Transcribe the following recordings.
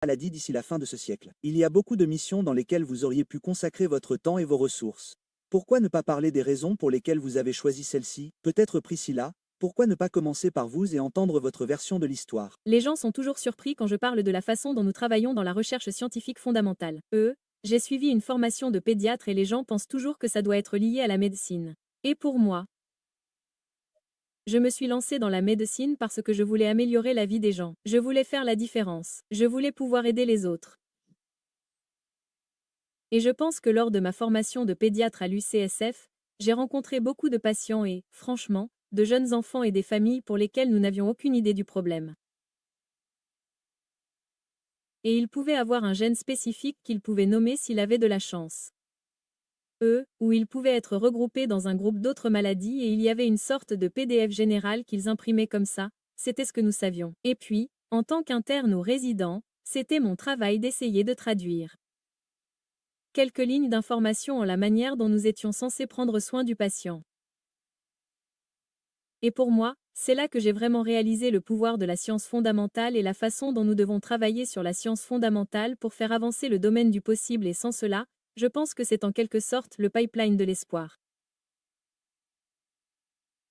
maladie d'ici la fin de ce siècle. Il y a beaucoup de missions dans lesquelles vous auriez pu consacrer votre temps et vos ressources. Pourquoi ne pas parler des raisons pour lesquelles vous avez choisi celle-ci? Peut-être Priscilla, pourquoi ne pas commencer par vous et entendre votre version de l'histoire? Les gens sont toujours surpris quand je parle de la façon dont nous travaillons dans la recherche scientifique fondamentale. J'ai suivi une formation de pédiatre et les gens pensent toujours que ça doit être lié à la médecine. Et pour moi, je me suis lancée dans la médecine parce que je voulais améliorer la vie des gens. Je voulais faire la différence. Je voulais pouvoir aider les autres. Et je pense que lors de ma formation de pédiatre à l'UCSF, j'ai rencontré beaucoup de patients et, franchement, de jeunes enfants et des familles pour lesquels nous n'avions aucune idée du problème. Et il pouvait avoir un gène spécifique qu'il pouvait nommer s'il avait de la chance. Ou ils pouvaient être regroupés dans un groupe d'autres maladies et il y avait une sorte de PDF général qu'ils imprimaient comme ça, c'était ce que nous savions. Et puis, en tant qu'interne ou résident, c'était mon travail d'essayer de traduire quelques lignes d'information en la manière dont nous étions censés prendre soin du patient. Et pour moi, c'est là que j'ai vraiment réalisé le pouvoir de la science fondamentale et la façon dont nous devons travailler sur la science fondamentale pour faire avancer le domaine du possible et sans cela, je pense que c'est en quelque sorte le pipeline de l'espoir.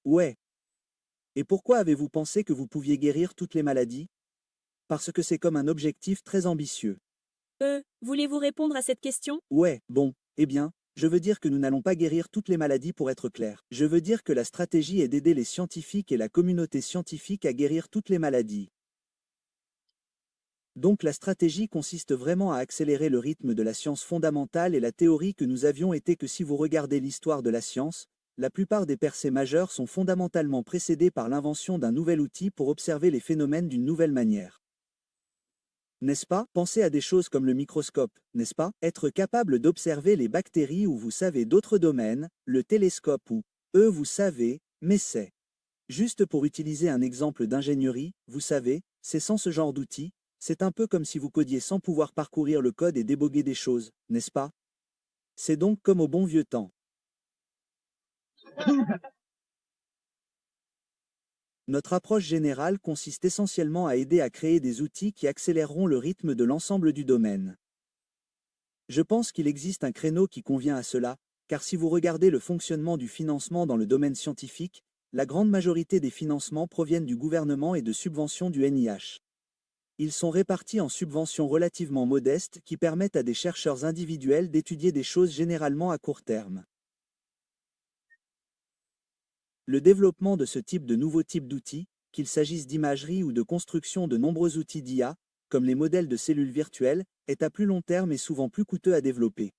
Ouais. Et pourquoi avez-vous pensé que vous pouviez guérir toutes les maladies? Parce que c'est comme un objectif très ambitieux. Voulez-vous répondre à cette question? Ouais, bon, eh bien, je veux dire que nous n'allons pas guérir toutes les maladies pour être clair. Je veux dire que la stratégie est d'aider les scientifiques et la communauté scientifique à guérir toutes les maladies. Donc la stratégie consiste vraiment à accélérer le rythme de la science fondamentale et la théorie que nous avions était que si vous regardez l'histoire de la science, la plupart des percées majeures sont fondamentalement précédées par l'invention d'un nouvel outil pour observer les phénomènes d'une nouvelle manière. N'est-ce pas? Pensez à des choses comme le microscope, n'est-ce pas? Être capable d'observer les bactéries ou vous savez d'autres domaines, le télescope ou, vous savez, mais c'est. Juste pour utiliser un exemple d'ingénierie, vous savez, c'est sans ce genre d'outils, c'est un peu comme si vous codiez sans pouvoir parcourir le code et déboguer des choses, n'est-ce pas? C'est donc comme au bon vieux temps. Notre approche générale consiste essentiellement à aider à créer des outils qui accéléreront le rythme de l'ensemble du domaine. Je pense qu'il existe un créneau qui convient à cela, car si vous regardez le fonctionnement du financement dans le domaine scientifique, la grande majorité des financements proviennent du gouvernement et de subventions du NIH. Ils sont répartis en subventions relativement modestes qui permettent à des chercheurs individuels d'étudier des choses généralement à court terme. Le développement de ce type de nouveaux types d'outils, qu'il s'agisse d'imagerie ou de construction de nombreux outils d'IA, comme les modèles de cellules virtuelles, est à plus long terme et souvent plus coûteux à développer.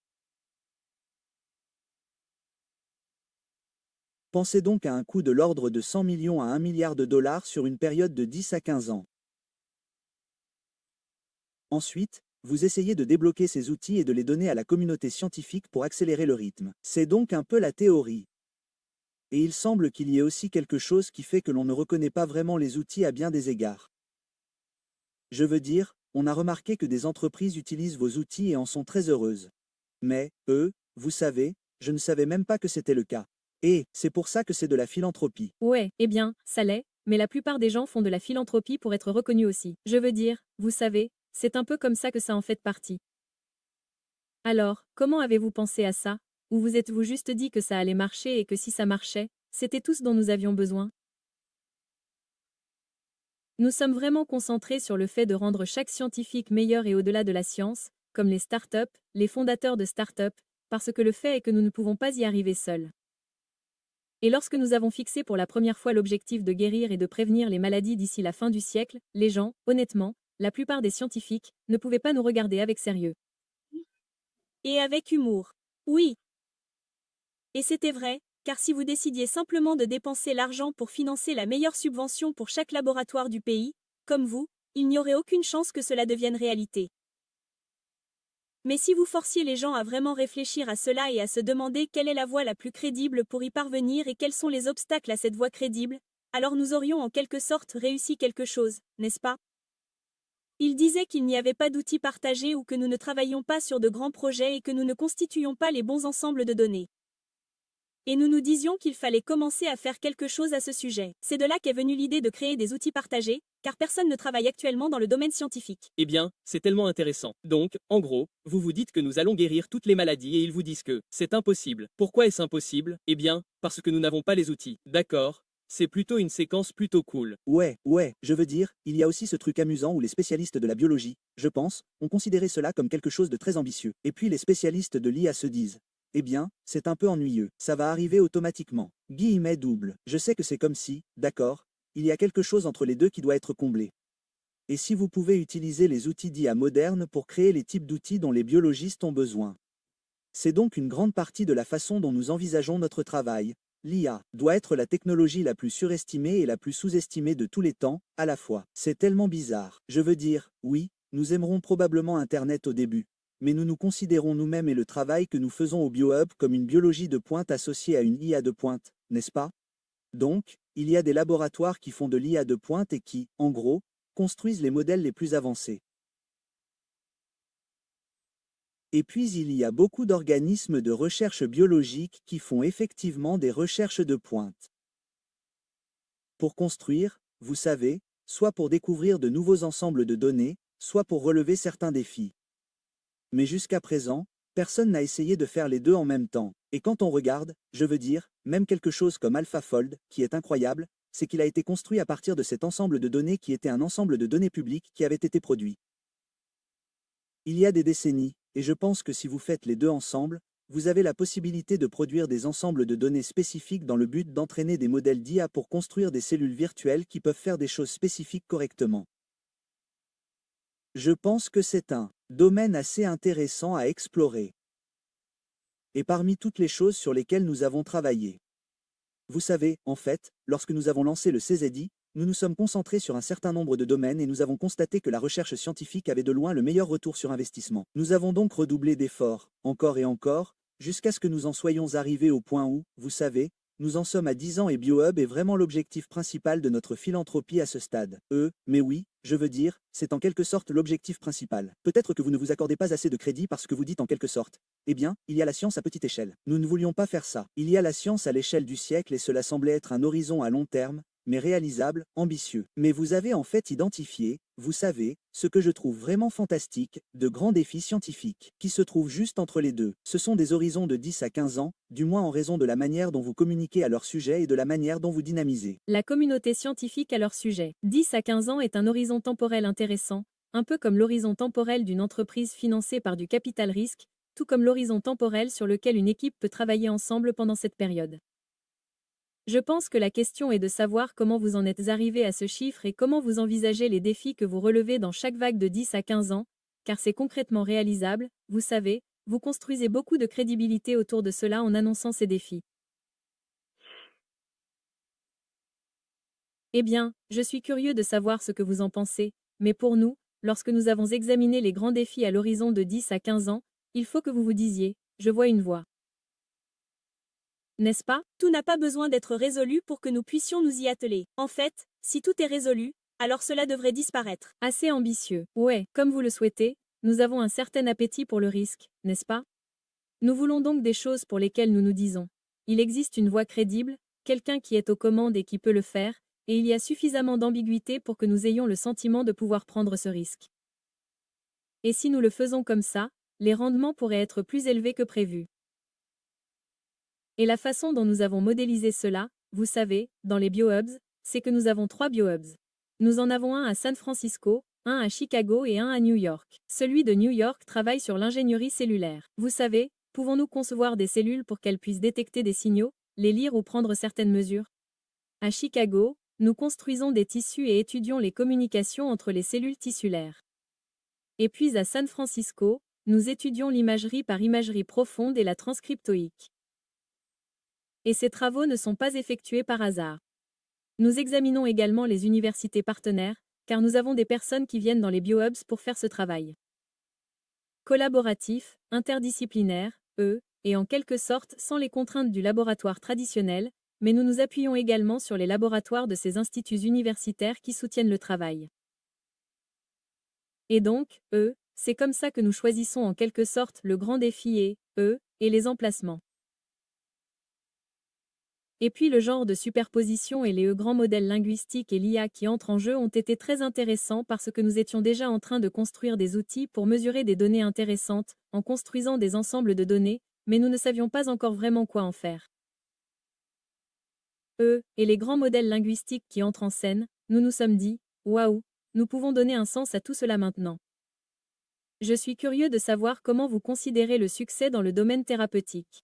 Pensez donc à un coût de l'ordre de 100 millions à 1 milliard de dollars sur une période de 10 à 15 ans. Ensuite, vous essayez de débloquer ces outils et de les donner à la communauté scientifique pour accélérer le rythme. C'est donc un peu la théorie. Et il semble qu'il y ait aussi quelque chose qui fait que l'on ne reconnaît pas vraiment les outils à bien des égards. Je veux dire, on a remarqué que des entreprises utilisent vos outils et en sont très heureuses. Mais, vous savez, je ne savais même pas que c'était le cas. Et, c'est pour ça que c'est de la philanthropie. Ouais, eh bien, ça l'est, mais la plupart des gens font de la philanthropie pour être reconnus aussi. Je veux dire, vous savez, c'est un peu comme ça que ça en fait partie. Alors, comment avez-vous pensé à ça? Ou vous êtes-vous juste dit que ça allait marcher et que si ça marchait, c'était tout ce dont nous avions besoin? Nous sommes vraiment concentrés sur le fait de rendre chaque scientifique meilleur et au-delà de la science, comme les startups, les fondateurs de startups, parce que le fait est que nous ne pouvons pas y arriver seuls. Et lorsque nous avons fixé pour la première fois l'objectif de guérir et de prévenir les maladies d'ici la fin du siècle, les gens, honnêtement, la plupart des scientifiques, ne pouvaient pas nous regarder avec sérieux. Et avec humour. Oui. Et c'était vrai, car si vous décidiez simplement de dépenser l'argent pour financer la meilleure subvention pour chaque laboratoire du pays, comme vous, il n'y aurait aucune chance que cela devienne réalité. Mais si vous forciez les gens à vraiment réfléchir à cela et à se demander quelle est la voie la plus crédible pour y parvenir et quels sont les obstacles à cette voie crédible, alors nous aurions en quelque sorte réussi quelque chose, n'est-ce pas? Il disait qu'il n'y avait pas d'outils partagés ou que nous ne travaillions pas sur de grands projets et que nous ne constituions pas les bons ensembles de données. Et nous nous disions qu'il fallait commencer à faire quelque chose à ce sujet. C'est de là qu'est venue l'idée de créer des outils partagés, car personne ne travaille actuellement dans le domaine scientifique. Eh bien, c'est tellement intéressant. Donc, en gros, vous vous dites que nous allons guérir toutes les maladies et ils vous disent que c'est impossible. Pourquoi est-ce impossible? Eh bien, parce que nous n'avons pas les outils. D'accord. C'est plutôt une séquence plutôt cool. Ouais, je veux dire, il y a aussi ce truc amusant où les spécialistes de la biologie, je pense, ont considéré cela comme quelque chose de très ambitieux. Et puis les spécialistes de l'IA se disent, eh bien, c'est un peu ennuyeux, ça va arriver automatiquement. Guillemets double. Je sais que c'est comme si, d'accord, il y a quelque chose entre les deux qui doit être comblé. Et si vous pouvez utiliser les outils d'IA modernes pour créer les types d'outils dont les biologistes ont besoin. C'est donc une grande partie de la façon dont nous envisageons notre travail. L'IA doit être la technologie la plus surestimée et la plus sous-estimée de tous les temps, à la fois. C'est tellement bizarre. Je veux dire, oui, nous aimerons probablement Internet au début, mais nous nous considérons nous-mêmes et le travail que nous faisons au BioHub comme une biologie de pointe associée à une IA de pointe, n'est-ce pas? Donc, il y a des laboratoires qui font de l'IA de pointe et qui, en gros, construisent les modèles les plus avancés. Et puis il y a beaucoup d'organismes de recherche biologique qui font effectivement des recherches de pointe. Pour construire, vous savez, soit pour découvrir de nouveaux ensembles de données, soit pour relever certains défis. Mais jusqu'à présent, personne n'a essayé de faire les deux en même temps. Et quand on regarde, je veux dire, même quelque chose comme AlphaFold, qui est incroyable, c'est qu'il a été construit à partir de cet ensemble de données qui était un ensemble de données publiques qui avait été produit. Il y a des décennies, et je pense que si vous faites les deux ensemble, vous avez la possibilité de produire des ensembles de données spécifiques dans le but d'entraîner des modèles d'IA pour construire des cellules virtuelles qui peuvent faire des choses spécifiques correctement. Je pense que c'est un domaine assez intéressant à explorer. Et parmi toutes les choses sur lesquelles nous avons travaillé. Vous savez, en fait, lorsque nous avons lancé le CZI, nous nous sommes concentrés sur un certain nombre de domaines et nous avons constaté que la recherche scientifique avait de loin le meilleur retour sur investissement. Nous avons donc redoublé d'efforts, encore et encore, jusqu'à ce que nous en soyons arrivés au point où, vous savez, nous en sommes à 10 ans et BioHub est vraiment l'objectif principal de notre philanthropie à ce stade. Mais oui, je veux dire, c'est en quelque sorte l'objectif principal. Peut-être que vous ne vous accordez pas assez de crédit parce que vous dites en quelque sorte. Eh bien, il y a la science à petite échelle. Nous ne voulions pas faire ça. Il y a la science à l'échelle du siècle et cela semblait être un horizon à long terme, mais réalisable, ambitieux. Mais vous avez en fait identifié, vous savez, ce que je trouve vraiment fantastique, de grands défis scientifiques, qui se trouvent juste entre les deux. Ce sont des horizons de 10 à 15 ans, du moins en raison de la manière dont vous communiquez à leur sujet et de la manière dont vous dynamisez. La communauté scientifique à leur sujet. 10 à 15 ans est un horizon temporel intéressant, un peu comme l'horizon temporel d'une entreprise financée par du capital risque, tout comme l'horizon temporel sur lequel une équipe peut travailler ensemble pendant cette période. Je pense que la question est de savoir comment vous en êtes arrivé à ce chiffre et comment vous envisagez les défis que vous relevez dans chaque vague de 10 à 15 ans, car c'est concrètement réalisable, vous savez, vous construisez beaucoup de crédibilité autour de cela en annonçant ces défis. Eh bien, je suis curieux de savoir ce que vous en pensez, mais pour nous, lorsque nous avons examiné les grands défis à l'horizon de 10 à 15 ans, il faut que vous vous disiez, je vois une voie. N'est-ce pas? Tout n'a pas besoin d'être résolu pour que nous puissions nous y atteler. En fait, si tout est résolu, alors cela devrait disparaître. Assez ambitieux. Ouais, comme vous le souhaitez, nous avons un certain appétit pour le risque, n'est-ce pas? Nous voulons donc des choses pour lesquelles nous nous disons. Il existe une voie crédible, quelqu'un qui est aux commandes et qui peut le faire, et il y a suffisamment d'ambiguïté pour que nous ayons le sentiment de pouvoir prendre ce risque. Et si nous le faisons comme ça, les rendements pourraient être plus élevés que prévu. Et la façon dont nous avons modélisé cela, vous savez, dans les biohubs, c'est que nous avons 3 biohubs. Nous en avons un à San Francisco, un à Chicago et un à New York. Celui de New York travaille sur l'ingénierie cellulaire. Vous savez, pouvons-nous concevoir des cellules pour qu'elles puissent détecter des signaux, les lire ou prendre certaines mesures? À Chicago, nous construisons des tissus et étudions les communications entre les cellules tissulaires. Et puis à San Francisco, nous étudions l'imagerie par imagerie profonde et la transcriptoïque. Et ces travaux ne sont pas effectués par hasard. Nous examinons également les universités partenaires, car nous avons des personnes qui viennent dans les biohubs pour faire ce travail. Collaboratif, interdisciplinaire, et en quelque sorte sans les contraintes du laboratoire traditionnel, mais nous nous appuyons également sur les laboratoires de ces instituts universitaires qui soutiennent le travail. Et donc, c'est comme ça que nous choisissons en quelque sorte le grand défi et les emplacements. Et puis le genre de superposition et les grands modèles linguistiques et l'IA qui entrent en jeu ont été très intéressants parce que nous étions déjà en train de construire des outils pour mesurer des données intéressantes, en construisant des ensembles de données, mais nous ne savions pas encore vraiment quoi en faire. Et les grands modèles linguistiques qui entrent en scène, nous nous sommes dit, waouh, nous pouvons donner un sens à tout cela maintenant. Je suis curieux de savoir comment vous considérez le succès dans le domaine thérapeutique.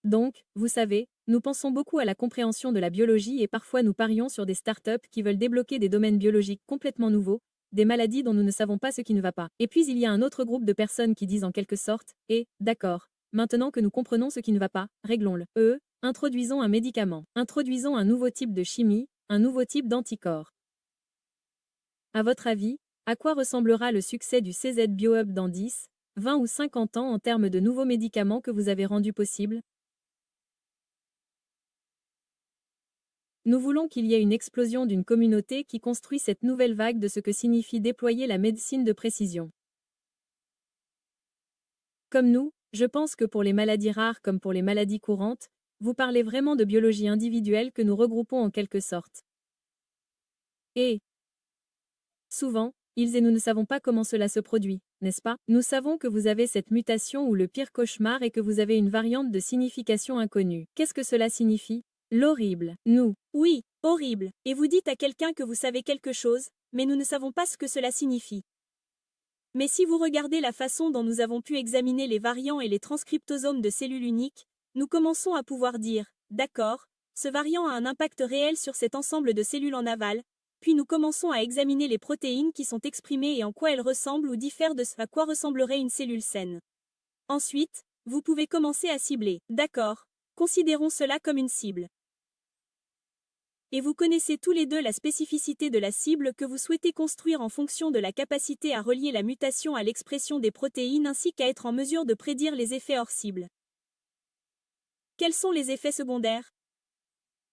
Donc, vous savez, nous pensons beaucoup à la compréhension de la biologie et parfois nous parions sur des startups qui veulent débloquer des domaines biologiques complètement nouveaux, des maladies dont nous ne savons pas ce qui ne va pas. Et puis il y a un autre groupe de personnes qui disent en quelque sorte, d'accord, maintenant que nous comprenons ce qui ne va pas, réglons-le. Introduisons un médicament, introduisons un nouveau type de chimie, un nouveau type d'anticorps. À votre avis, à quoi ressemblera le succès du CZ BioHub dans 10, 20 ou 50 ans en termes de nouveaux médicaments que vous avez rendus possibles? Nous voulons qu'il y ait une explosion d'une communauté qui construit cette nouvelle vague de ce que signifie déployer la médecine de précision. Comme nous, je pense que pour les maladies rares comme pour les maladies courantes, vous parlez vraiment de biologie individuelle que nous regroupons en quelque sorte. Et souvent, ils et nous ne savons pas comment cela se produit, n'est-ce pas? Nous savons que vous avez cette mutation ou le pire cauchemar et que vous avez une variante de signification inconnue. Qu'est-ce que cela signifie? L'horrible. Nous. Oui, horrible. Et vous dites à quelqu'un que vous savez quelque chose, mais nous ne savons pas ce que cela signifie. Mais si vous regardez la façon dont nous avons pu examiner les variants et les transcriptosomes de cellules uniques, nous commençons à pouvoir dire, d'accord, ce variant a un impact réel sur cet ensemble de cellules en aval, puis nous commençons à examiner les protéines qui sont exprimées et en quoi elles ressemblent ou diffèrent de ce à quoi ressemblerait une cellule saine. Ensuite, vous pouvez commencer à cibler, d'accord, considérons cela comme une cible. Et vous connaissez tous les deux la spécificité de la cible que vous souhaitez construire en fonction de la capacité à relier la mutation à l'expression des protéines ainsi qu'à être en mesure de prédire les effets hors cible. Quels sont les effets secondaires?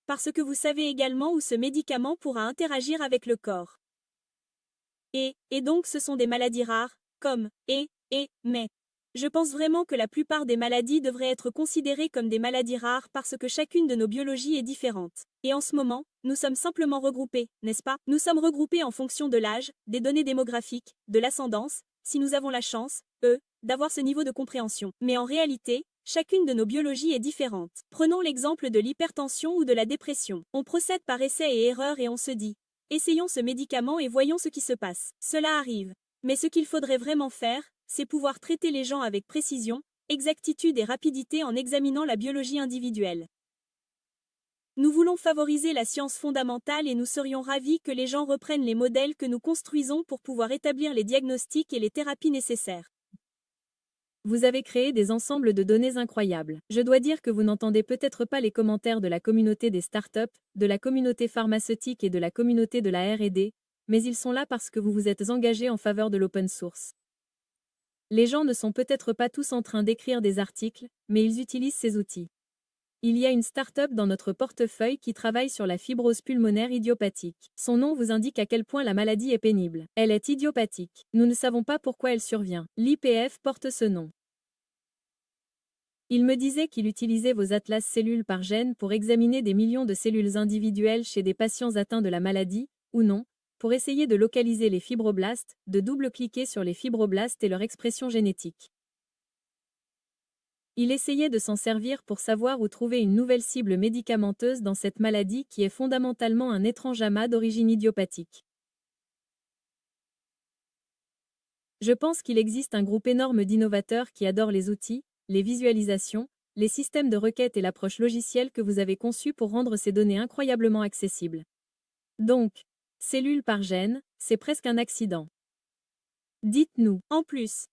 Parce que vous savez également où ce médicament pourra interagir avec le corps. Et donc ce sont des maladies rares, comme, mais. Je pense vraiment que la plupart des maladies devraient être considérées comme des maladies rares parce que chacune de nos biologies est différente. Et en ce moment, nous sommes simplement regroupés, n'est-ce pas? Nous sommes regroupés en fonction de l'âge, des données démographiques, de l'ascendance, si nous avons la chance, d'avoir ce niveau de compréhension. Mais en réalité, chacune de nos biologies est différente. Prenons l'exemple de l'hypertension ou de la dépression. On procède par essai et erreur et on se dit, essayons ce médicament et voyons ce qui se passe. Cela arrive. Mais ce qu'il faudrait vraiment faire, c'est pouvoir traiter les gens avec précision, exactitude et rapidité en examinant la biologie individuelle. Nous voulons favoriser la science fondamentale et nous serions ravis que les gens reprennent les modèles que nous construisons pour pouvoir établir les diagnostics et les thérapies nécessaires. Vous avez créé des ensembles de données incroyables. Je dois dire que vous n'entendez peut-être pas les commentaires de la communauté des startups, de la communauté pharmaceutique et de la communauté de la R&D, mais ils sont là parce que vous vous êtes engagés en faveur de l'open source. Les gens ne sont peut-être pas tous en train d'écrire des articles, mais ils utilisent ces outils. Il y a une start-up dans notre portefeuille qui travaille sur la fibrose pulmonaire idiopathique. Son nom vous indique à quel point la maladie est pénible. Elle est idiopathique. Nous ne savons pas pourquoi elle survient. L'IPF porte ce nom. Il me disait qu'il utilisait vos atlas cellules par gène pour examiner des millions de cellules individuelles chez des patients atteints de la maladie, ou non, pour essayer de localiser les fibroblastes, de double-cliquer sur les fibroblastes et leur expression génétique. Il essayait de s'en servir pour savoir où trouver une nouvelle cible médicamenteuse dans cette maladie qui est fondamentalement un étrange amas d'origine idiopathique. Je pense qu'il existe un groupe énorme d'innovateurs qui adorent les outils, les visualisations, les systèmes de requête et l'approche logicielle que vous avez conçue pour rendre ces données incroyablement accessibles. Donc, cellule par gène, c'est presque un accident. Dites-nous, en plus.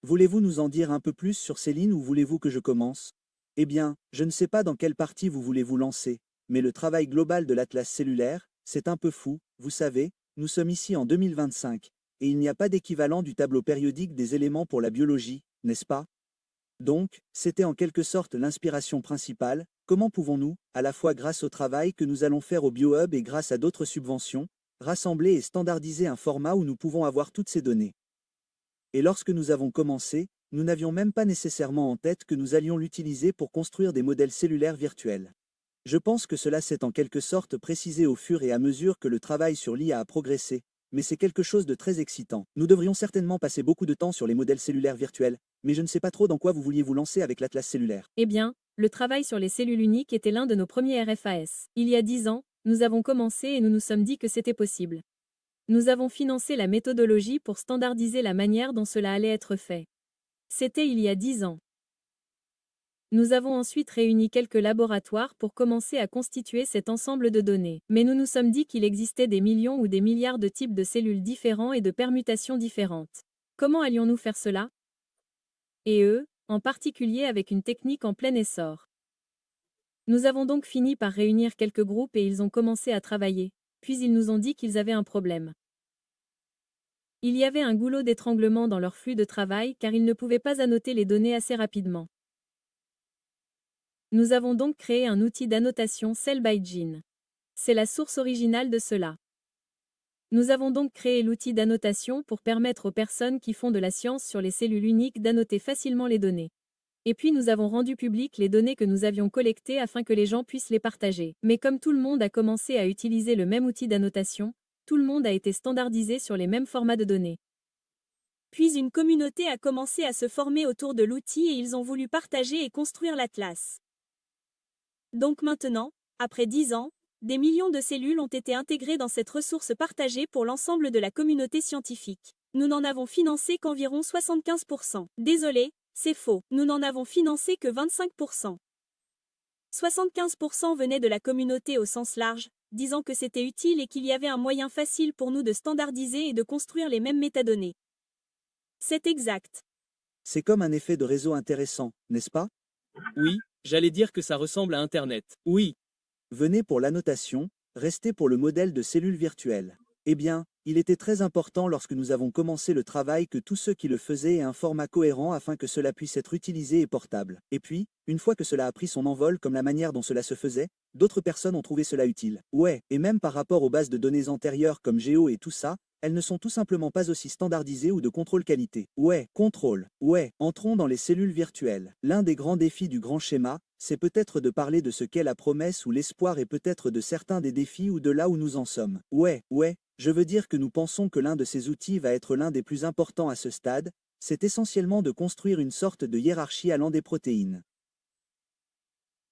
Voulez-vous nous en dire un peu plus sur Céline ou voulez-vous que je commence? Eh bien, je ne sais pas dans quelle partie vous voulez vous lancer, mais le travail global de l'atlas cellulaire, c'est un peu fou, vous savez, nous sommes ici en 2025, et il n'y a pas d'équivalent du tableau périodique des éléments pour la biologie, n'est-ce pas? Donc, c'était en quelque sorte l'inspiration principale. Comment pouvons-nous, à la fois grâce au travail que nous allons faire au BioHub et grâce à d'autres subventions, rassembler et standardiser un format où nous pouvons avoir toutes ces données? Et lorsque nous avons commencé, nous n'avions même pas nécessairement en tête que nous allions l'utiliser pour construire des modèles cellulaires virtuels. Je pense que cela s'est en quelque sorte précisé au fur et à mesure que le travail sur l'IA a progressé, mais c'est quelque chose de très excitant. Nous devrions certainement passer beaucoup de temps sur les modèles cellulaires virtuels, mais je ne sais pas trop dans quoi vous vouliez vous lancer avec l'atlas cellulaire. Eh bien, le travail sur les cellules uniques était l'un de nos premiers RFAS. Il y a 10 ans, nous avons commencé et nous nous sommes dit que c'était possible. Nous avons financé la méthodologie pour standardiser la manière dont cela allait être fait. C'était il y a 10 ans. Nous avons ensuite réuni quelques laboratoires pour commencer à constituer cet ensemble de données. Mais nous nous sommes dit qu'il existait des millions ou des milliards de types de cellules différents et de permutations différentes. Comment allions-nous faire cela? Et eux, en particulier avec une technique en plein essor. Nous avons donc fini par réunir quelques groupes et ils ont commencé à travailler, puis ils nous ont dit qu'ils avaient un problème. Il y avait un goulot d'étranglement dans leur flux de travail car ils ne pouvaient pas annoter les données assez rapidement. Nous avons donc créé un outil d'annotation Cell by Gene. C'est la source originale de cela. Nous avons donc créé l'outil d'annotation pour permettre aux personnes qui font de la science sur les cellules uniques d'annoter facilement les données. Et puis nous avons rendu publiques les données que nous avions collectées afin que les gens puissent les partager. Mais comme tout le monde a commencé à utiliser le même outil d'annotation, tout le monde a été standardisé sur les mêmes formats de données. Puis une communauté a commencé à se former autour de l'outil et ils ont voulu partager et construire l'atlas. Donc maintenant, après 10 ans, des millions de cellules ont été intégrées dans cette ressource partagée pour l'ensemble de la communauté scientifique. Nous n'en avons financé qu'environ 75%. Désolé, c'est faux. Nous n'en avons financé que 25%. 75% venaient de la communauté au sens large, disant que c'était utile et qu'il y avait un moyen facile pour nous de standardiser et de construire les mêmes métadonnées. C'est exact. C'est comme un effet de réseau intéressant, n'est-ce pas? Oui, j'allais dire que ça ressemble à Internet. Oui, Venez pour l'annotation, restez pour le modèle de cellule virtuelle. Eh bien, il était très important lorsque nous avons commencé le travail que tous ceux qui le faisaient aient un format cohérent afin que cela puisse être utilisé et portable. Et puis, une fois que cela a pris son envol comme la manière dont cela se faisait, d'autres personnes ont trouvé cela utile. Ouais, et même par rapport aux bases de données antérieures comme Géo et tout ça, elles ne sont tout simplement pas aussi standardisées ou de contrôle qualité. Ouais, contrôle. Ouais, entrons dans les cellules virtuelles. L'un des grands défis du grand schéma, c'est peut-être de parler de ce qu'est la promesse ou l'espoir et peut-être de certains des défis ou de là où nous en sommes. Ouais, je veux dire que nous pensons que l'un de ces outils va être l'un des plus importants à ce stade, c'est essentiellement de construire une sorte de hiérarchie allant des protéines.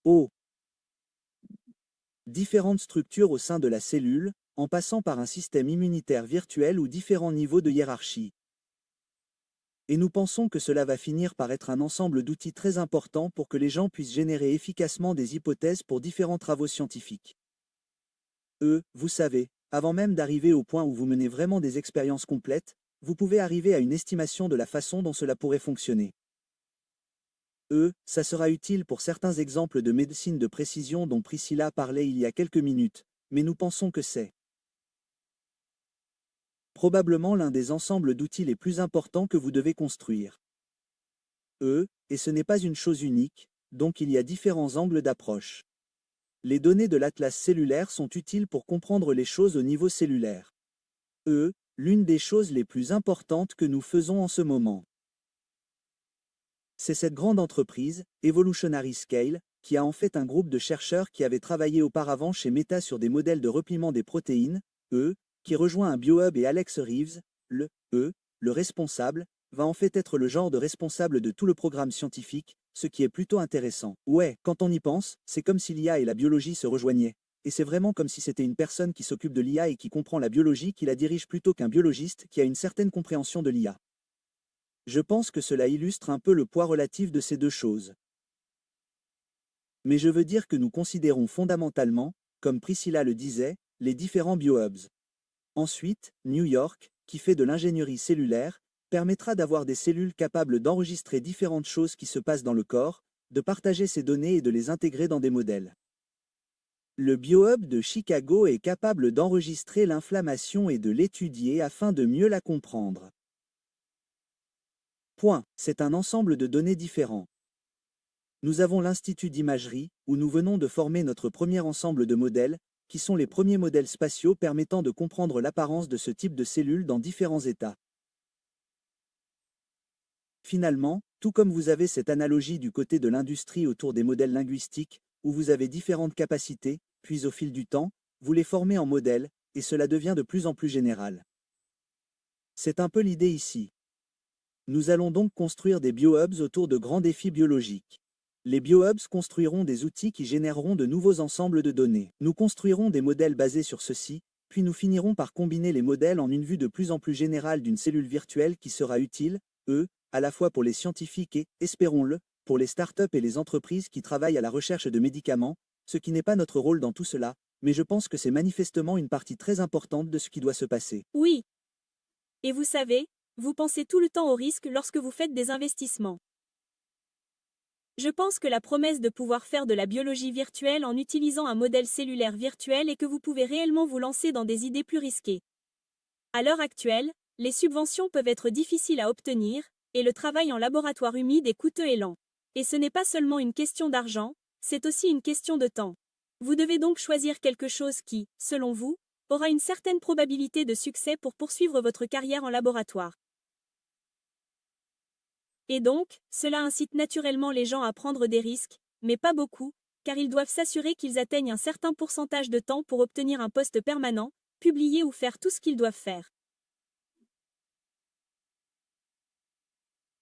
Oh! Différentes structures au sein de la cellule, en passant par un système immunitaire virtuel ou différents niveaux de hiérarchie. Et nous pensons que cela va finir par être un ensemble d'outils très importants pour que les gens puissent générer efficacement des hypothèses pour différents travaux scientifiques. Vous savez, avant même d'arriver au point où vous menez vraiment des expériences complètes, vous pouvez arriver à une estimation de la façon dont cela pourrait fonctionner. Ça sera utile pour certains exemples de médecine de précision dont Priscilla parlait il y a quelques minutes, mais nous pensons que c'est probablement l'un des ensembles d'outils les plus importants que vous devez construire. Et ce n'est pas une chose unique, donc il y a différents angles d'approche. Les données de l'atlas cellulaire sont utiles pour comprendre les choses au niveau cellulaire. L'une des choses les plus importantes que nous faisons en ce moment. C'est cette grande entreprise, Evolutionary Scale, qui a en fait un groupe de chercheurs qui avaient travaillé auparavant chez Meta sur des modèles de repliement des protéines, qui rejoint un BioHub et Alex Reeves, le responsable, va en fait être le genre de responsable de tout le programme scientifique, ce qui est plutôt intéressant. Ouais, quand on y pense, c'est comme si l'IA et la biologie se rejoignaient. Et c'est vraiment comme si c'était une personne qui s'occupe de l'IA et qui comprend la biologie qui la dirige plutôt qu'un biologiste qui a une certaine compréhension de l'IA. Je pense que cela illustre un peu le poids relatif de ces deux choses. Mais je veux dire que nous considérons fondamentalement, comme Priscilla le disait, les différents biohubs. Ensuite, New York, qui fait de l'ingénierie cellulaire, permettra d'avoir des cellules capables d'enregistrer différentes choses qui se passent dans le corps, de partager ces données et de les intégrer dans des modèles. Le BioHub de Chicago est capable d'enregistrer l'inflammation et de l'étudier afin de mieux la comprendre. C'est un ensemble de données différents. Nous avons l'Institut d'imagerie, où nous venons de former notre premier ensemble de modèles, qui sont les premiers modèles spatiaux permettant de comprendre l'apparence de ce type de cellules dans différents états. Finalement, tout comme vous avez cette analogie du côté de l'industrie autour des modèles linguistiques, où vous avez différentes capacités, puis au fil du temps, vous les formez en modèles, et cela devient de plus en plus général. C'est un peu l'idée ici. Nous allons donc construire des biohubs autour de grands défis biologiques. Les biohubs construiront des outils qui généreront de nouveaux ensembles de données. Nous construirons des modèles basés sur ceux-ci, puis nous finirons par combiner les modèles en une vue de plus en plus générale d'une cellule virtuelle qui sera utile, à la fois pour les scientifiques et, espérons-le, pour les startups et les entreprises qui travaillent à la recherche de médicaments, ce qui n'est pas notre rôle dans tout cela, mais je pense que c'est manifestement une partie très importante de ce qui doit se passer. Oui. Et vous savez, vous pensez tout le temps au risque lorsque vous faites des investissements. Je pense que la promesse de pouvoir faire de la biologie virtuelle en utilisant un modèle cellulaire virtuel est que vous pouvez réellement vous lancer dans des idées plus risquées. À l'heure actuelle, les subventions peuvent être difficiles à obtenir, et le travail en laboratoire humide est coûteux et lent. Et ce n'est pas seulement une question d'argent, c'est aussi une question de temps. Vous devez donc choisir quelque chose qui, selon vous, aura une certaine probabilité de succès pour poursuivre votre carrière en laboratoire. Et donc, cela incite naturellement les gens à prendre des risques, mais pas beaucoup, car ils doivent s'assurer qu'ils atteignent un certain pourcentage de temps pour obtenir un poste permanent, publier ou faire tout ce qu'ils doivent faire.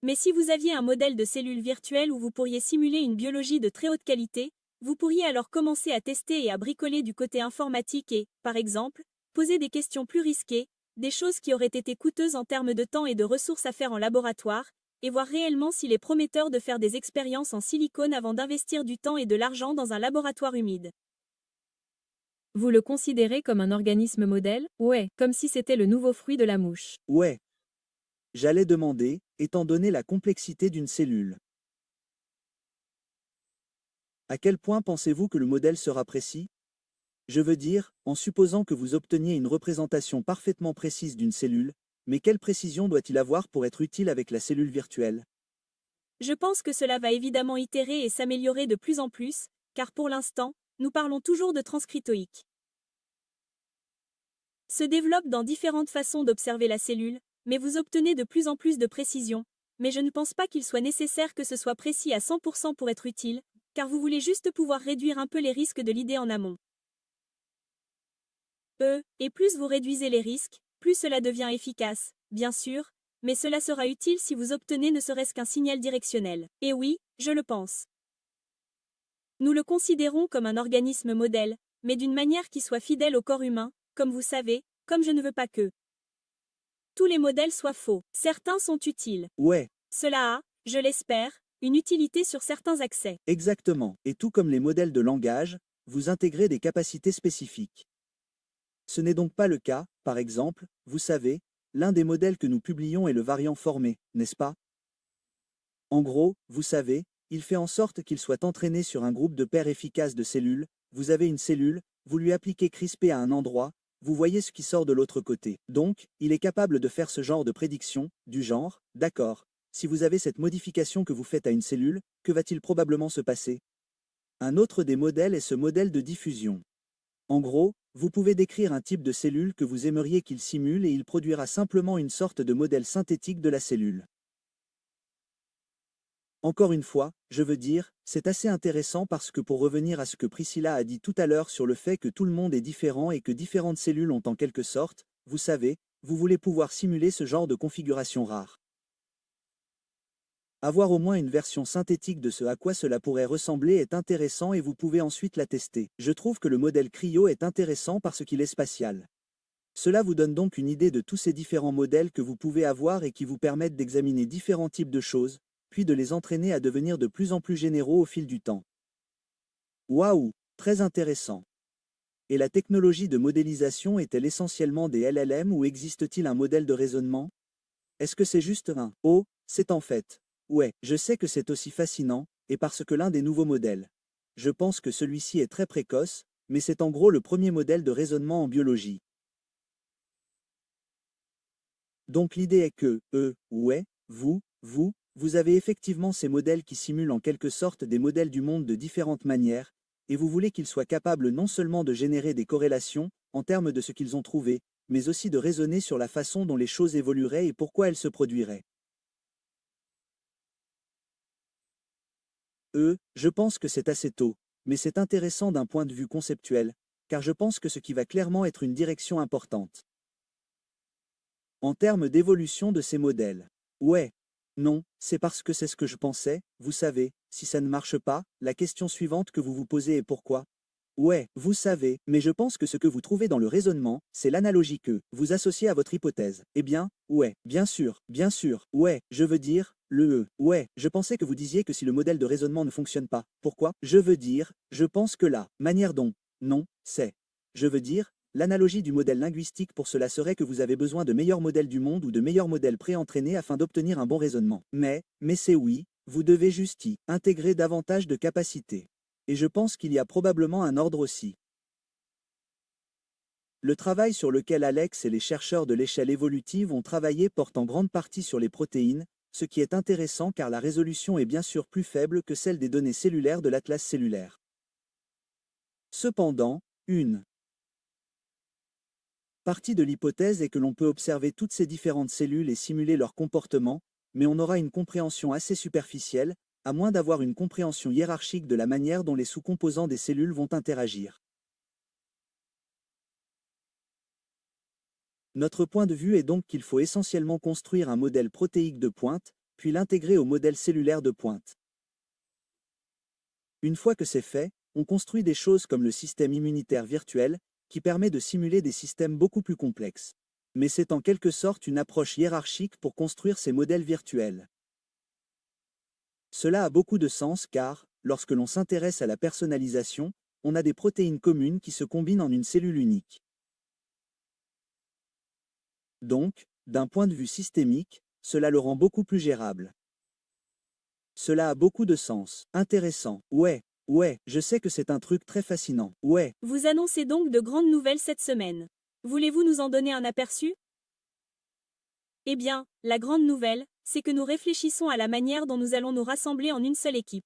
Mais si vous aviez un modèle de cellule virtuelle où vous pourriez simuler une biologie de très haute qualité, vous pourriez alors commencer à tester et à bricoler du côté informatique et, par exemple, poser des questions plus risquées, des choses qui auraient été coûteuses en termes de temps et de ressources à faire en laboratoire, et voir réellement s'il est prometteur de faire des expériences en silicone avant d'investir du temps et de l'argent dans un laboratoire humide. Vous le considérez comme un organisme modèle? Ouais, comme si c'était le nouveau fruit de la mouche. Ouais. J'allais demander, étant donné la complexité d'une cellule. À quel point pensez-vous que le modèle sera précis? Je veux dire, en supposant que vous obteniez une représentation parfaitement précise d'une cellule, mais quelle précision doit-il avoir pour être utile avec la cellule virtuelle? Je pense que cela va évidemment itérer et s'améliorer de plus en plus, car pour l'instant, nous parlons toujours de transcriptoïque. Se développe dans différentes façons d'observer la cellule, mais vous obtenez de plus en plus de précision, mais je ne pense pas qu'il soit nécessaire que ce soit précis à 100% pour être utile, car vous voulez juste pouvoir réduire un peu les risques de l'idée en amont. Et plus vous réduisez les risques, plus cela devient efficace, bien sûr, mais cela sera utile si vous obtenez ne serait-ce qu'un signal directionnel. Et oui, je le pense. Nous le considérons comme un organisme modèle, mais d'une manière qui soit fidèle au corps humain, comme vous savez, comme je ne veux pas que tous les modèles soient faux. Certains sont utiles. Ouais, Cela a, je l'espère, une utilité sur certains accès. exactement. Et tout comme les modèles de langage, vous intégrez des capacités spécifiques. Ce n'est donc pas le cas, par exemple, vous savez, l'un des modèles que nous publions est le variant formé, n'est-ce pas? En gros, vous savez, il fait en sorte qu'il soit entraîné sur un groupe de paires efficaces de cellules, vous avez une cellule, vous lui appliquez CRISP à un endroit, vous voyez ce qui sort de l'autre côté. Donc, il est capable de faire ce genre de prédiction, du genre, d'accord, si vous avez cette modification que vous faites à une cellule, que va-t-il probablement se passer? Un autre des modèles est ce modèle de diffusion. En gros, vous pouvez décrire un type de cellule que vous aimeriez qu'il simule et il produira simplement une sorte de modèle synthétique de la cellule. Encore une fois, je veux dire, c'est assez intéressant parce que pour revenir à ce que Priscilla a dit tout à l'heure sur le fait que tout le monde est différent et que différentes cellules ont en quelque sorte, vous savez, vous voulez pouvoir simuler ce genre de configuration rare. Avoir au moins une version synthétique de ce à quoi cela pourrait ressembler est intéressant et vous pouvez ensuite la tester. Je trouve que le modèle Cryo est intéressant parce qu'il est spatial. Cela vous donne donc une idée de tous ces différents modèles que vous pouvez avoir et qui vous permettent d'examiner différents types de choses, puis de les entraîner à devenir de plus en plus généraux au fil du temps. Waouh, très intéressant. Et la technologie de modélisation est-elle essentiellement des LLM ou existe-t-il un modèle de raisonnement? Est-ce que c'est juste un « oh, c'est en fait ». Ouais, je sais que c'est aussi fascinant, et parce que l'un des nouveaux modèles. Je pense que celui-ci est très précoce, mais c'est en gros le premier modèle de raisonnement en biologie. Donc l'idée est que, ouais, vous avez effectivement ces modèles qui simulent en quelque sorte des modèles du monde de différentes manières, et vous voulez qu'ils soient capables non seulement de générer des corrélations, en termes de ce qu'ils ont trouvé, mais aussi de raisonner sur la façon dont les choses évolueraient et pourquoi elles se produiraient. Je pense que c'est assez tôt, mais c'est intéressant d'un point de vue conceptuel, car je pense que ce qui va clairement être une direction importante. En termes d'évolution de ces modèles. Ouais. Non, c'est parce que c'est ce que je pensais, vous savez, si ça ne marche pas, la question suivante que vous vous posez est pourquoi? Ouais, vous savez, mais je pense que ce que vous trouvez dans le raisonnement, c'est l'analogie que vous associez à votre hypothèse. Eh bien, ouais, bien sûr, ouais, je veux dire, ouais, je pensais que vous disiez que si le modèle de raisonnement ne fonctionne pas, pourquoi? Je veux dire, je pense que la manière dont, non, c'est. Je veux dire, l'analogie du modèle linguistique pour cela serait que vous avez besoin de meilleurs modèles du monde ou de meilleurs modèles pré-entraînés afin d'obtenir un bon raisonnement. Mais c'est oui, vous devez juste y intégrer davantage de capacités. Et je pense qu'il y a probablement un ordre aussi. Le travail sur lequel Alex et les chercheurs de l'échelle évolutive ont travaillé porte en grande partie sur les protéines, ce qui est intéressant car la résolution est bien sûr plus faible que celle des données cellulaires de l'atlas cellulaire. Cependant, une partie de l'hypothèse est que l'on peut observer toutes ces différentes cellules et simuler leur comportement, mais on aura une compréhension assez superficielle, à moins d'avoir une compréhension hiérarchique de la manière dont les sous-composants des cellules vont interagir. Notre point de vue est donc qu'il faut essentiellement construire un modèle protéique de pointe, puis l'intégrer au modèle cellulaire de pointe. Une fois que c'est fait, on construit des choses comme le système immunitaire virtuel, qui permet de simuler des systèmes beaucoup plus complexes. Mais c'est en quelque sorte une approche hiérarchique pour construire ces modèles virtuels. Cela a beaucoup de sens car, lorsque l'on s'intéresse à la personnalisation, on a des protéines communes qui se combinent en une cellule unique. Donc, d'un point de vue systémique, cela le rend beaucoup plus gérable. Cela a beaucoup de sens. Intéressant. Ouais, je sais que c'est un truc très fascinant. Ouais. Vous annoncez donc de grandes nouvelles cette semaine. Voulez-vous nous en donner un aperçu? Eh bien, la grande nouvelle, c'est que nous réfléchissons à la manière dont nous allons nous rassembler en une seule équipe.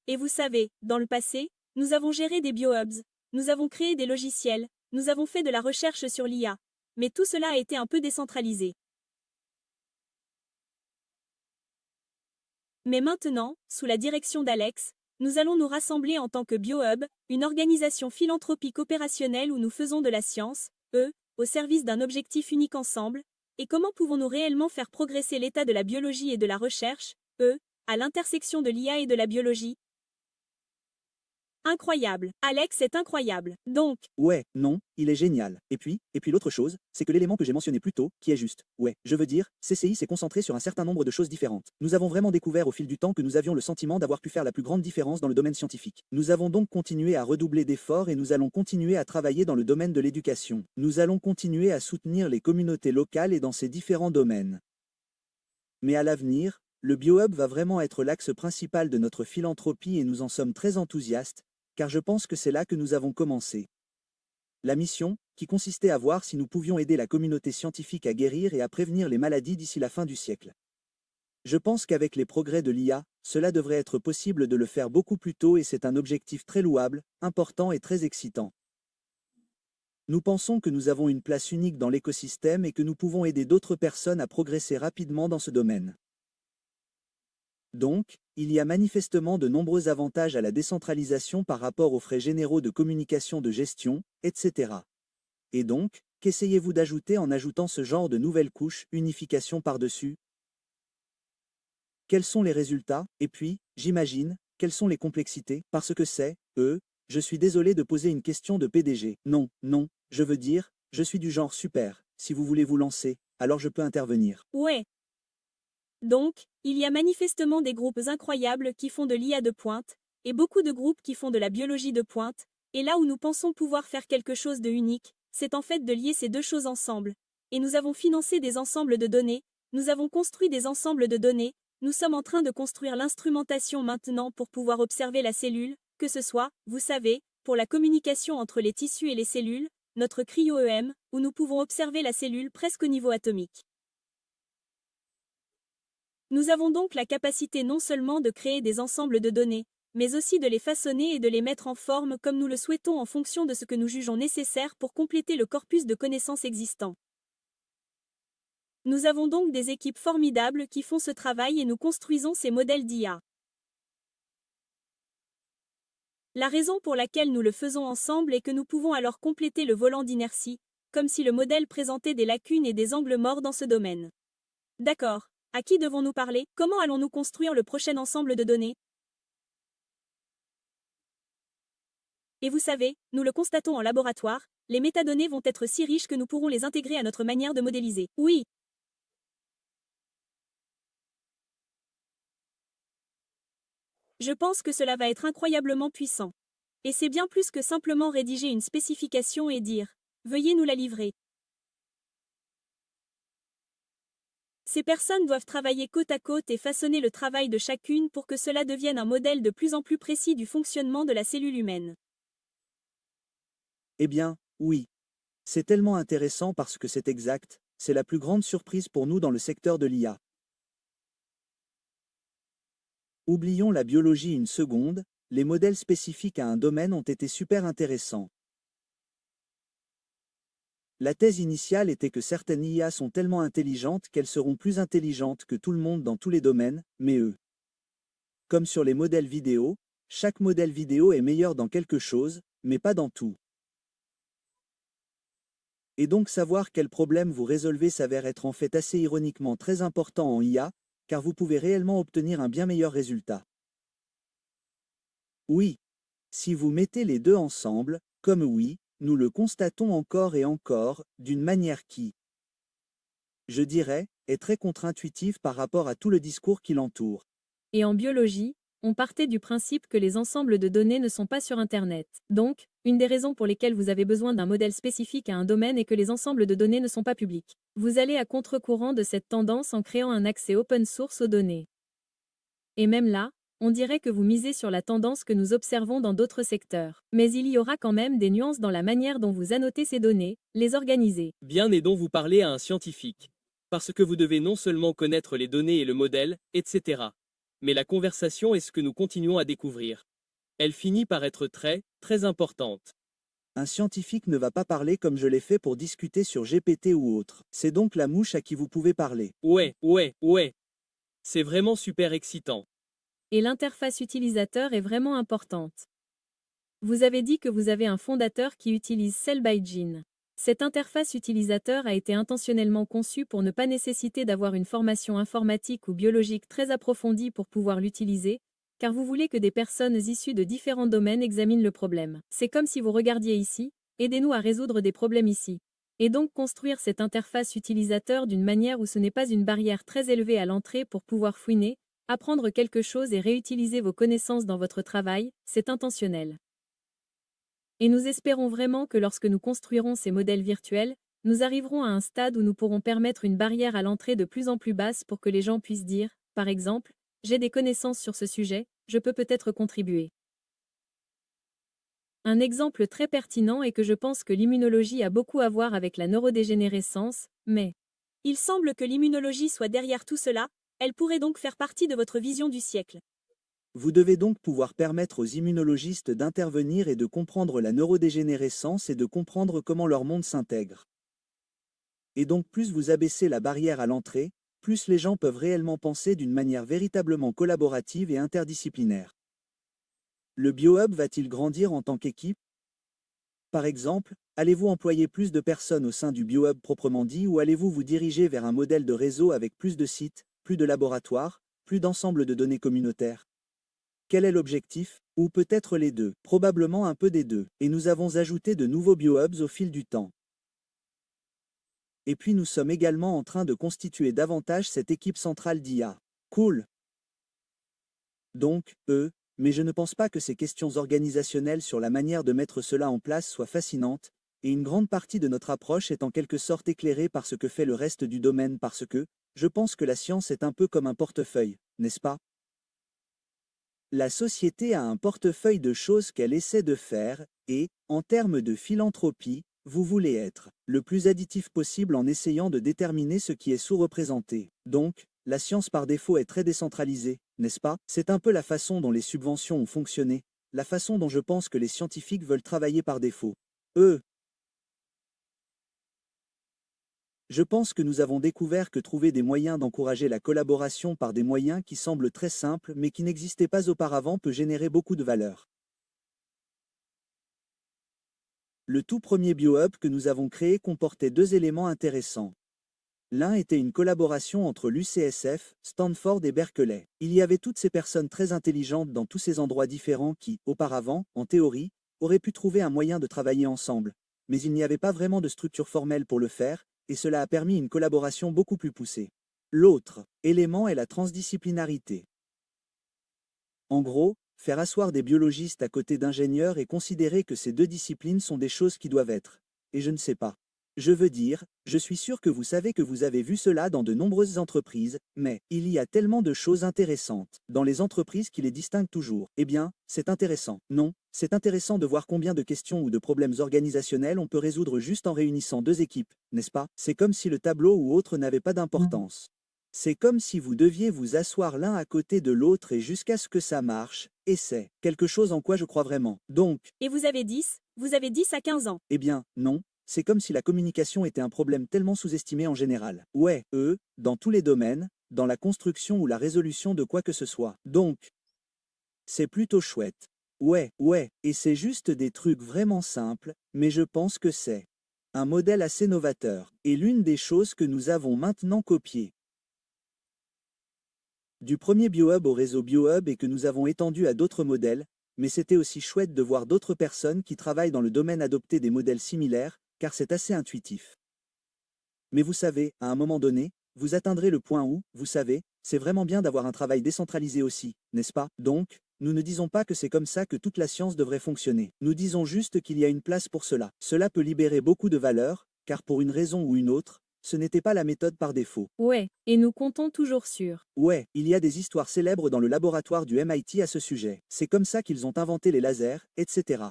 Et vous savez, dans le passé, nous avons géré des biohubs, nous avons créé des logiciels, nous avons fait de la recherche sur l'IA. Mais tout cela a été un peu décentralisé. Mais maintenant, sous la direction d'Alex, nous allons nous rassembler en tant que BioHub, une organisation philanthropique opérationnelle où nous faisons de la science, au service d'un objectif unique ensemble, et comment pouvons-nous réellement faire progresser l'état de la biologie et de la recherche, à l'intersection de l'IA et de la biologie? Incroyable. Alex est incroyable. Donc, Ouais, non, il est génial. Et puis l'autre chose, c'est que l'élément que j'ai mentionné plus tôt, qui est juste, ouais, je veux dire, CCI s'est concentré sur un certain nombre de choses différentes. Nous avons vraiment découvert au fil du temps que nous avions le sentiment d'avoir pu faire la plus grande différence dans le domaine scientifique. Nous avons donc continué à redoubler d'efforts et nous allons continuer à travailler dans le domaine de l'éducation. Nous allons continuer à soutenir les communautés locales et dans ces différents domaines. Mais à l'avenir, le BioHub va vraiment être l'axe principal de notre philanthropie et nous en sommes très enthousiastes, car je pense que c'est là que nous avons commencé. La mission, qui consistait à voir si nous pouvions aider la communauté scientifique à guérir et à prévenir les maladies d'ici la fin du siècle. Je pense qu'avec les progrès de l'IA, cela devrait être possible de le faire beaucoup plus tôt et c'est un objectif très louable, important et très excitant. Nous pensons que nous avons une place unique dans l'écosystème et que nous pouvons aider d'autres personnes à progresser rapidement dans ce domaine. Donc, il y a manifestement de nombreux avantages à la décentralisation par rapport aux frais généraux de communication de gestion, etc. Et donc, qu'essayez-vous d'ajouter en ajoutant ce genre de nouvelles couches, unification par-dessus? Quels sont les résultats? Et puis, j'imagine, quelles sont les complexités? Parce que c'est, je suis désolé de poser une question de PDG. Non, je veux dire, je suis du genre super, si vous voulez vous lancer, alors je peux intervenir. ouais. Donc, il y a manifestement des groupes incroyables qui font de l'IA de pointe, et beaucoup de groupes qui font de la biologie de pointe, et là où nous pensons pouvoir faire quelque chose de unique, c'est en fait de lier ces deux choses ensemble. Et nous avons financé des ensembles de données, nous avons construit des ensembles de données, nous sommes en train de construire l'instrumentation maintenant pour pouvoir observer la cellule, que ce soit, vous savez, pour la communication entre les tissus et les cellules, notre cryo-EM, où nous pouvons observer la cellule presque au niveau atomique. Nous avons donc la capacité non seulement de créer des ensembles de données, mais aussi de les façonner et de les mettre en forme comme nous le souhaitons en fonction de ce que nous jugeons nécessaire pour compléter le corpus de connaissances existant. Nous avons donc des équipes formidables qui font ce travail et nous construisons ces modèles d'IA. La raison pour laquelle nous le faisons ensemble est que nous pouvons alors compléter le volant d'inertie, comme si le modèle présentait des lacunes et des angles morts dans ce domaine. D'accord. À qui devons-nous parler? Comment allons-nous construire le prochain ensemble de données? Et vous savez, nous le constatons en laboratoire, les métadonnées vont être si riches que nous pourrons les intégrer à notre manière de modéliser. Oui. Je pense que cela va être incroyablement puissant. Et c'est bien plus que simplement rédiger une spécification et dire « Veuillez nous la livrer ». Ces personnes doivent travailler côte à côte et façonner le travail de chacune pour que cela devienne un modèle de plus en plus précis du fonctionnement de la cellule humaine. Eh bien, oui. C'est tellement intéressant parce que c'est exact, c'est la plus grande surprise pour nous dans le secteur de l'IA. Oublions la biologie une seconde, les modèles spécifiques à un domaine ont été super intéressants. La thèse initiale était que certaines IA sont tellement intelligentes qu'elles seront plus intelligentes que tout le monde dans tous les domaines, mais eux. Comme sur les modèles vidéo, chaque modèle vidéo est meilleur dans quelque chose, mais pas dans tout. Et donc savoir quel problème vous résolvez s'avère être en fait assez ironiquement très important en IA, car vous pouvez réellement obtenir un bien meilleur résultat. Oui. Si vous mettez les deux ensemble, comme oui, nous le constatons encore et encore, d'une manière qui, je dirais, est très contre-intuitive par rapport à tout le discours qui l'entoure. Et en biologie, on partait du principe que les ensembles de données ne sont pas sur Internet. Donc, une des raisons pour lesquelles vous avez besoin d'un modèle spécifique à un domaine est que les ensembles de données ne sont pas publics. Vous allez à contre-courant de cette tendance en créant un accès open source aux données. Et même là, on dirait que vous misez sur la tendance que nous observons dans d'autres secteurs. Mais il y aura quand même des nuances dans la manière dont vous annotez ces données, les organiser. Bien et dont vous parlez à un scientifique. Parce que vous devez non seulement connaître les données et le modèle, etc. Mais la conversation est ce que nous continuons à découvrir. Elle finit par être très, très importante. Un scientifique ne va pas parler comme je l'ai fait pour discuter sur GPT ou autre. C'est donc la mouche à qui vous pouvez parler. Ouais. C'est vraiment super excitant. Et l'interface utilisateur est vraiment importante. Vous avez dit que vous avez un fondateur qui utilise Cell by Gene. Cette interface utilisateur a été intentionnellement conçue pour ne pas nécessiter d'avoir une formation informatique ou biologique très approfondie pour pouvoir l'utiliser, car vous voulez que des personnes issues de différents domaines examinent le problème. C'est comme si vous regardiez ici, aidez-nous à résoudre des problèmes ici. Et donc construire cette interface utilisateur d'une manière où ce n'est pas une barrière très élevée à l'entrée pour pouvoir fouiner, apprendre quelque chose et réutiliser vos connaissances dans votre travail, c'est intentionnel. Et nous espérons vraiment que lorsque nous construirons ces modèles virtuels, nous arriverons à un stade où nous pourrons permettre une barrière à l'entrée de plus en plus basse pour que les gens puissent dire, par exemple, j'ai des connaissances sur ce sujet, je peux peut-être contribuer. Un exemple très pertinent est que je pense que l'immunologie a beaucoup à voir avec la neurodégénérescence, mais il semble que l'immunologie soit derrière tout cela, elle pourrait donc faire partie de votre vision du siècle. Vous devez donc pouvoir permettre aux immunologistes d'intervenir et de comprendre la neurodégénérescence et de comprendre comment leur monde s'intègre. Et donc plus vous abaissez la barrière à l'entrée, plus les gens peuvent réellement penser d'une manière véritablement collaborative et interdisciplinaire. Le BioHub va-t-il grandir en tant qu'équipe? Par exemple, allez-vous employer plus de personnes au sein du BioHub proprement dit ou allez-vous vous diriger vers un modèle de réseau avec plus de sites, plus de laboratoires, plus d'ensemble de données communautaires? Quel est l'objectif? Ou peut-être les deux, probablement un peu des deux, et nous avons ajouté de nouveaux BioHubs au fil du temps. Et puis nous sommes également en train de constituer davantage cette équipe centrale d'IA. Cool. Donc, mais je ne pense pas que ces questions organisationnelles sur la manière de mettre cela en place soient fascinantes, et une grande partie de notre approche est en quelque sorte éclairée par ce que fait le reste du domaine parce que, je pense que la science est un peu comme un portefeuille, n'est-ce pas? La société a un portefeuille de choses qu'elle essaie de faire, et, en termes de philanthropie, vous voulez être le plus additif possible en essayant de déterminer ce qui est sous-représenté. Donc, la science par défaut est très décentralisée, n'est-ce pas? C'est un peu la façon dont les subventions ont fonctionné, la façon dont je pense que les scientifiques veulent travailler par défaut. Je pense que nous avons découvert que trouver des moyens d'encourager la collaboration par des moyens qui semblent très simples mais qui n'existaient pas auparavant peut générer beaucoup de valeur. Le tout premier BioHub que nous avons créé comportait deux éléments intéressants. L'un était une collaboration entre l'UCSF, Stanford et Berkeley. Il y avait toutes ces personnes très intelligentes dans tous ces endroits différents qui, auparavant, en théorie, auraient pu trouver un moyen de travailler ensemble. Mais il n'y avait pas vraiment de structure formelle pour le faire, et cela a permis une collaboration beaucoup plus poussée. L'autre élément est la transdisciplinarité. En gros, faire asseoir des biologistes à côté d'ingénieurs et considérer que ces deux disciplines sont des choses qui doivent être. Et je ne sais pas. Je veux dire, je suis sûr que vous savez que vous avez vu cela dans de nombreuses entreprises, mais il y a tellement de choses intéressantes dans les entreprises qui les distinguent toujours. Eh bien, c'est intéressant. Non, c'est intéressant de voir combien de questions ou de problèmes organisationnels on peut résoudre juste en réunissant deux équipes, n'est-ce pas? C'est comme si le tableau ou autre n'avait pas d'importance. C'est comme si vous deviez vous asseoir l'un à côté de l'autre et jusqu'à ce que ça marche, et c'est quelque chose en quoi je crois vraiment. Donc, Et vous avez 10 à 15 ans. eh bien, non. C'est comme si la communication était un problème tellement sous-estimé en général. Ouais, dans tous les domaines, dans la construction ou la résolution de quoi que ce soit. Donc, c'est plutôt chouette. Ouais, et c'est juste des trucs vraiment simples, mais je pense que c'est un modèle assez novateur, et l'une des choses que nous avons maintenant copiées. Du premier BioHub au réseau BioHub et que nous avons étendu à d'autres modèles, mais c'était aussi chouette de voir d'autres personnes qui travaillent dans le domaine adopter des modèles similaires, car c'est assez intuitif. Mais vous savez, à un moment donné, vous atteindrez le point où, vous savez, c'est vraiment bien d'avoir un travail décentralisé aussi, n'est-ce pas? Donc, nous ne disons pas que c'est comme ça que toute la science devrait fonctionner. Nous disons juste qu'il y a une place pour cela. Cela peut libérer beaucoup de valeur, car pour une raison ou une autre, ce n'était pas la méthode par défaut. Ouais, et nous comptons toujours sur. Ouais, il y a des histoires célèbres dans le laboratoire du MIT à ce sujet. C'est comme ça qu'ils ont inventé les lasers, etc.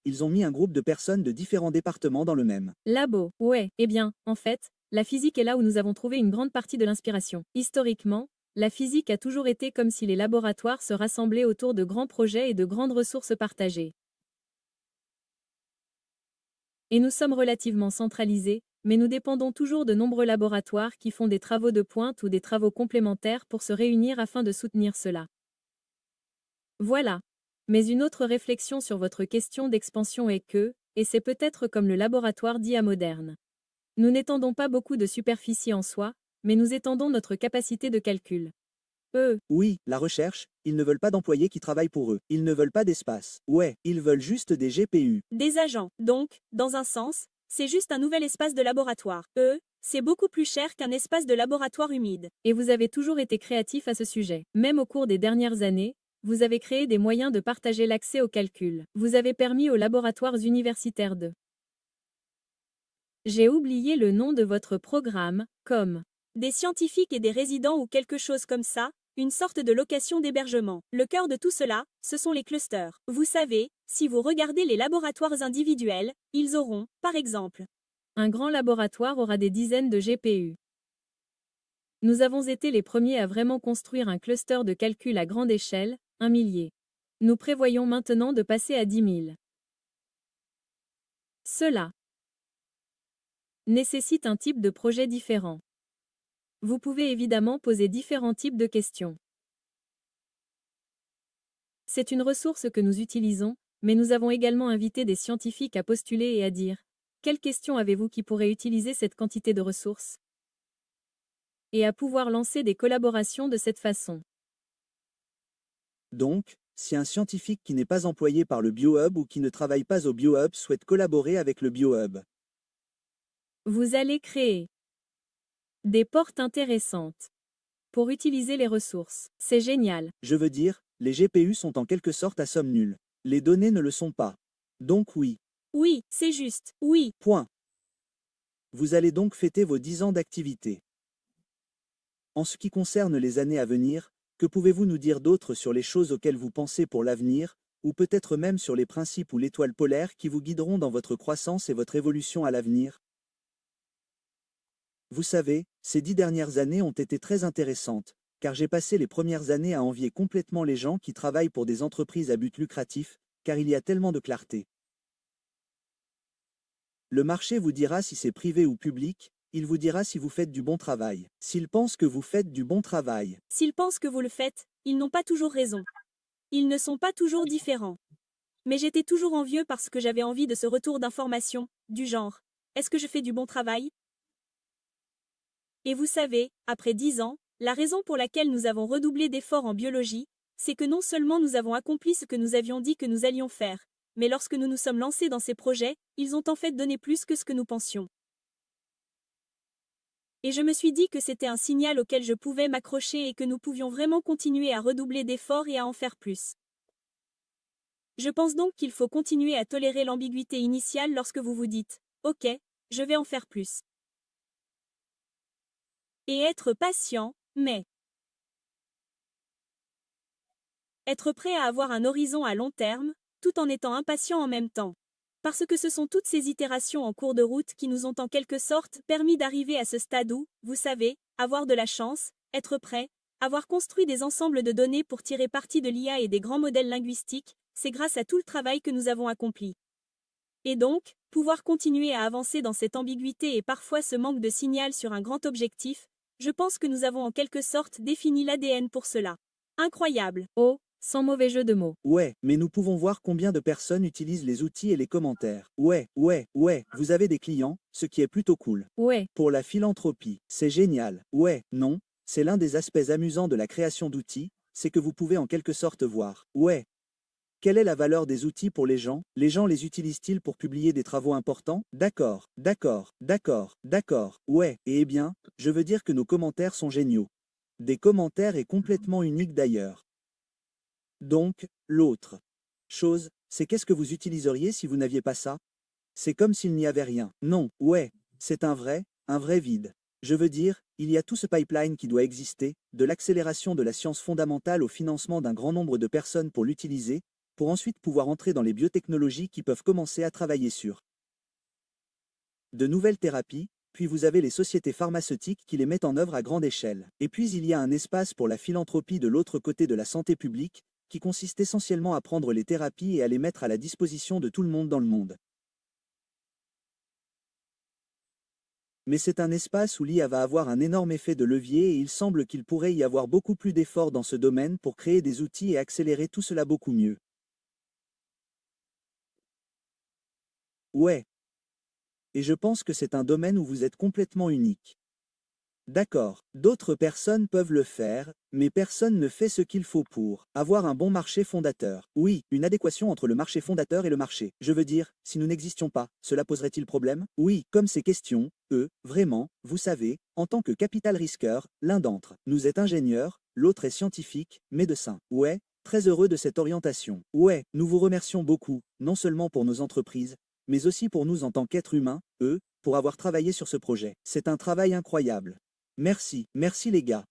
Ils ont mis un groupe de personnes de différents départements dans le même Labo, ouais, eh bien, en fait, la physique est là où nous avons trouvé une grande partie de l'inspiration. Historiquement, la physique a toujours été comme si les laboratoires se rassemblaient autour de grands projets et de grandes ressources partagées. Et nous sommes relativement centralisés, mais nous dépendons toujours de nombreux laboratoires qui font des travaux de pointe ou des travaux complémentaires pour se réunir afin de soutenir cela. Voilà. Mais une autre réflexion sur votre question d'expansion est que, et c'est peut-être comme le laboratoire dit à Moderne. Nous n'étendons pas beaucoup de superficie en soi, mais nous étendons notre capacité de calcul. Oui, la recherche, ils ne veulent pas d'employés qui travaillent pour eux. Ils ne veulent pas d'espace. Ouais, ils veulent juste des GPU. Des agents. Donc, dans un sens, c'est juste un nouvel espace de laboratoire. C'est beaucoup plus cher qu'un espace de laboratoire humide. Et vous avez toujours été créatif à ce sujet. Même au cours des dernières années, vous avez créé des moyens de partager l'accès au calcul. Vous avez permis aux laboratoires universitaires de... J'ai oublié le nom de votre programme, comme Des scientifiques et des résidents ou quelque chose comme ça, une sorte de location d'hébergement. Le cœur de tout cela, ce sont les clusters. Vous savez, si vous regardez les laboratoires individuels, ils auront, par exemple, un grand laboratoire aura des dizaines de GPU. Nous avons été les premiers à vraiment construire un cluster de calcul à grande échelle, 1 millier. Nous prévoyons maintenant de passer à 10 000. Cela nécessite un type de projet différent. Vous pouvez évidemment poser différents types de questions. C'est une ressource que nous utilisons, mais nous avons également invité des scientifiques à postuler et à dire « Quelles questions avez-vous qui pourraient utiliser cette quantité de ressources ?» et à pouvoir lancer des collaborations de cette façon. Donc, si un scientifique qui n'est pas employé par le BioHub ou qui ne travaille pas au BioHub souhaite collaborer avec le BioHub, vous allez créer des portes intéressantes pour utiliser les ressources. C'est génial. je veux dire, les GPU sont en quelque sorte à somme nulle. Les données ne le sont pas. Donc oui. Oui, c'est juste. Oui. Point. Vous allez donc fêter vos 10 ans d'activité. En ce qui concerne les années à venir, que pouvez-vous nous dire d'autre sur les choses auxquelles vous pensez pour l'avenir, ou peut-être même sur les principes ou l'étoile polaire qui vous guideront dans votre croissance et votre évolution à l'avenir? Vous savez, ces 10 dernières années ont été très intéressantes, car j'ai passé les premières années à envier complètement les gens qui travaillent pour des entreprises à but lucratif, car il y a tellement de clarté. Le marché vous dira si c'est privé ou public, il vous dira si vous faites du bon travail. S'il pense que vous faites du bon travail, S'ils pensent que vous le faites, ils n'ont pas toujours raison. Ils ne sont pas toujours différents. Mais j'étais toujours envieux parce que j'avais envie de ce retour d'information, du genre. Est-ce que je fais du bon travail? Et vous savez, après 10 ans, la raison pour laquelle nous avons redoublé d'efforts en biologie, c'est que non seulement nous avons accompli ce que nous avions dit que nous allions faire, mais lorsque nous nous sommes lancés dans ces projets, ils ont en fait donné plus que ce que nous pensions. Et je me suis dit que c'était un signal auquel je pouvais m'accrocher et que nous pouvions vraiment continuer à redoubler d'efforts et à en faire plus. Je pense donc qu'il faut continuer à tolérer l'ambiguïté initiale lorsque vous vous dites « Ok, je vais en faire plus ». Et être patient, mais être prêt à avoir un horizon à long terme, tout en étant impatient en même temps. Parce que ce sont toutes ces itérations en cours de route qui nous ont en quelque sorte permis d'arriver à ce stade où, vous savez, avoir de la chance, être prêt, avoir construit des ensembles de données pour tirer parti de l'IA et des grands modèles linguistiques, c'est grâce à tout le travail que nous avons accompli. Et donc, pouvoir continuer à avancer dans cette ambiguïté et parfois ce manque de signal sur un grand objectif, je pense que nous avons en quelque sorte défini l'ADN pour cela. Incroyable. Oh, sans mauvais jeu de mots. Ouais, mais nous pouvons voir combien de personnes utilisent les outils et les commentaires. Ouais, vous avez des clients, ce qui est plutôt cool. Ouais, Pour la philanthropie, c'est génial. Ouais, non, c'est l'un des aspects amusants de la création d'outils, c'est que vous pouvez en quelque sorte voir. Ouais. Quelle est la valeur des outils pour les gens? Les gens les utilisent-ils pour publier des travaux importants? D'accord. Ouais, et eh bien, je veux dire que nos commentaires sont géniaux. Des commentaires est complètement uniques d'ailleurs. Donc, l'autre chose, c'est qu'est-ce que vous utiliseriez si vous n'aviez pas ça? C'est comme s'il n'y avait rien. Non, ouais, c'est un vrai vide. Je veux dire, il y a tout ce pipeline qui doit exister, de l'accélération de la science fondamentale au financement d'un grand nombre de personnes pour l'utiliser, pour ensuite pouvoir entrer dans les biotechnologies qui peuvent commencer à travailler sur de nouvelles thérapies, puis vous avez les sociétés pharmaceutiques qui les mettent en œuvre à grande échelle. Et puis il y a un espace pour la philanthropie de l'autre côté de la santé publique, qui consiste essentiellement à prendre les thérapies et à les mettre à la disposition de tout le monde dans le monde. Mais c'est un espace où l'IA va avoir un énorme effet de levier et il semble qu'il pourrait y avoir beaucoup plus d'efforts dans ce domaine pour créer des outils et accélérer tout cela beaucoup mieux. Ouais. Et je pense que c'est un domaine où vous êtes complètement unique. D'accord, d'autres personnes peuvent le faire, mais personne ne fait ce qu'il faut pour avoir un bon marché fondateur. Oui, une adéquation entre le marché fondateur et le marché. Je veux dire, si nous n'existions pas, cela poserait-il problème? Oui, comme ces questions, vraiment, vous savez, en tant que capital risqueur, l'un d'entre nous est ingénieur, l'autre est scientifique, médecin. Ouais, très heureux de cette orientation. Ouais, nous vous remercions beaucoup, non seulement pour nos entreprises, mais aussi pour nous en tant qu'êtres humains, pour avoir travaillé sur ce projet. C'est un travail incroyable. Merci les gars.